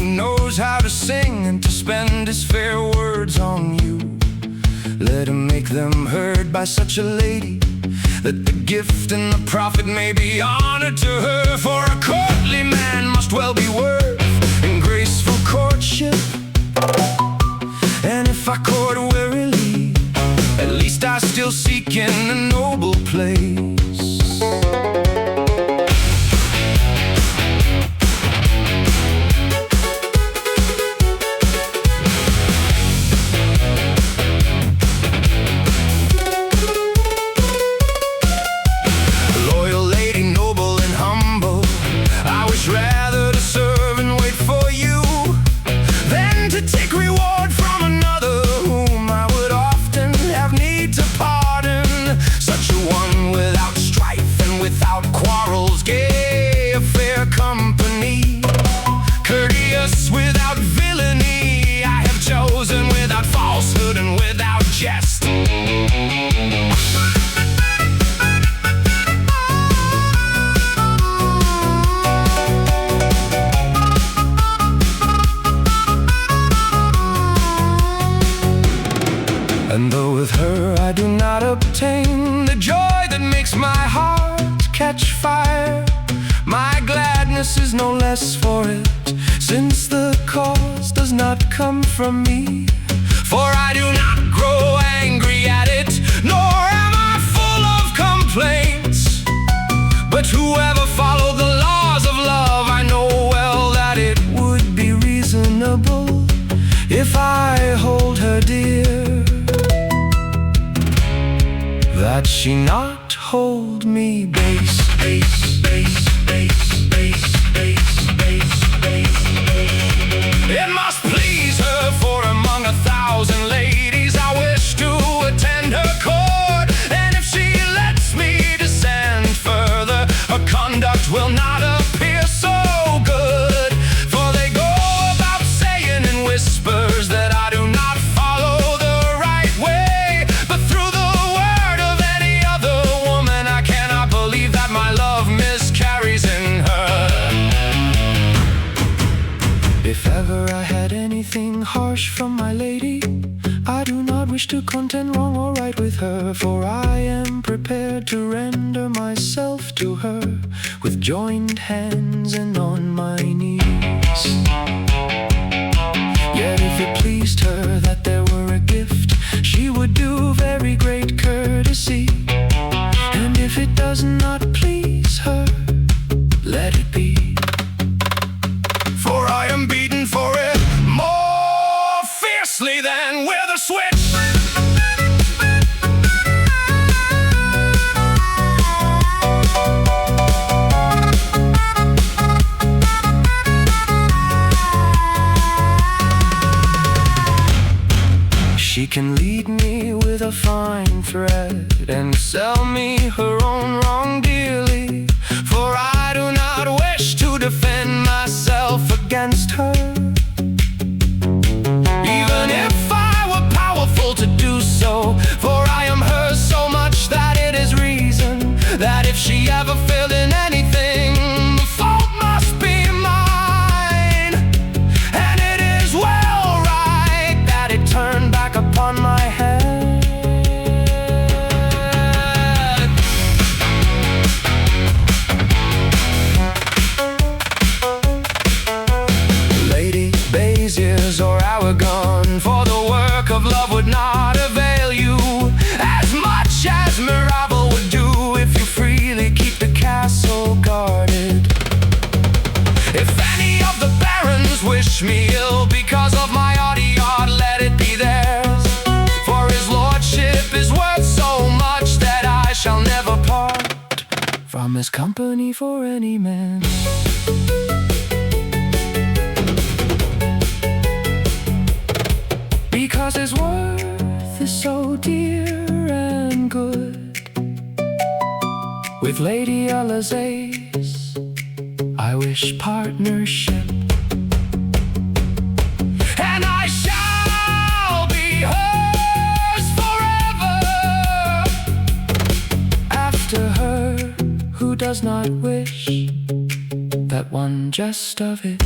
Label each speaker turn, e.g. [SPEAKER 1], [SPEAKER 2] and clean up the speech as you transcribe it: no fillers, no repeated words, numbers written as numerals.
[SPEAKER 1] knows how to sing and to spend his fair words on you. Let him make them heard by such a lady, that the gift and the profit may be honored to her. For a courtly man must well be worth in graceful courtship. And if I court wearily, at least I still seek in a noble place. Rather to serve and wait for you than to take reward from another whom I would often have need to pardon. Such a one without strife and without quarrels, gay of fair company, courteous without villainy, I have chosen without falsehood and without jest. And though with her I do not obtain the joy that makes my heart catch fire, my gladness is no less for it, since the cause does not come from me. For I do not grow angry at it, nor am I full of complaints. But whoever followed the laws of love, I know well that it would be reasonable if I hold her dear, that she not hold me base. It must please her, for among 1,000 ladies I wish to attend her court. And if she lets me descend further, her conduct will not appear so good. For they go about saying in whispers that I do not follow the right way, but through the word of any other woman I cannot believe that my love miscarries in her. If ever I had anything harsh from my lady, I do not wish to contend wrong or right with her, for I am prepared to render myself to her with joined hands and on my knees. Yet if it pleased her that there were a gift, she would do very great courtesy. And if it does not please her, let it be. For I am beaten for it more fiercely than with a switch. She can lead me with a fine thread and sell me her own wrong dearly. For I do not wish to defend myself against her, even if I were powerful to do so. For I am hers so much that it is reason that if she ever failed in anything, the fault must be mine. And it is well right that it turned back upon my head. Years or hour gone, for the work of love would not avail you as much as Miraval would do if you freely keep the castle guarded. If any of the barons wish me ill because of my haughty yard, let it be theirs, for his lordship is worth so much that I shall never part from his company for any man. Because his worth is so dear and good. With Lady Alizé's I wish partnership, and I shall be hers forever. After her, who does not wish that one just of it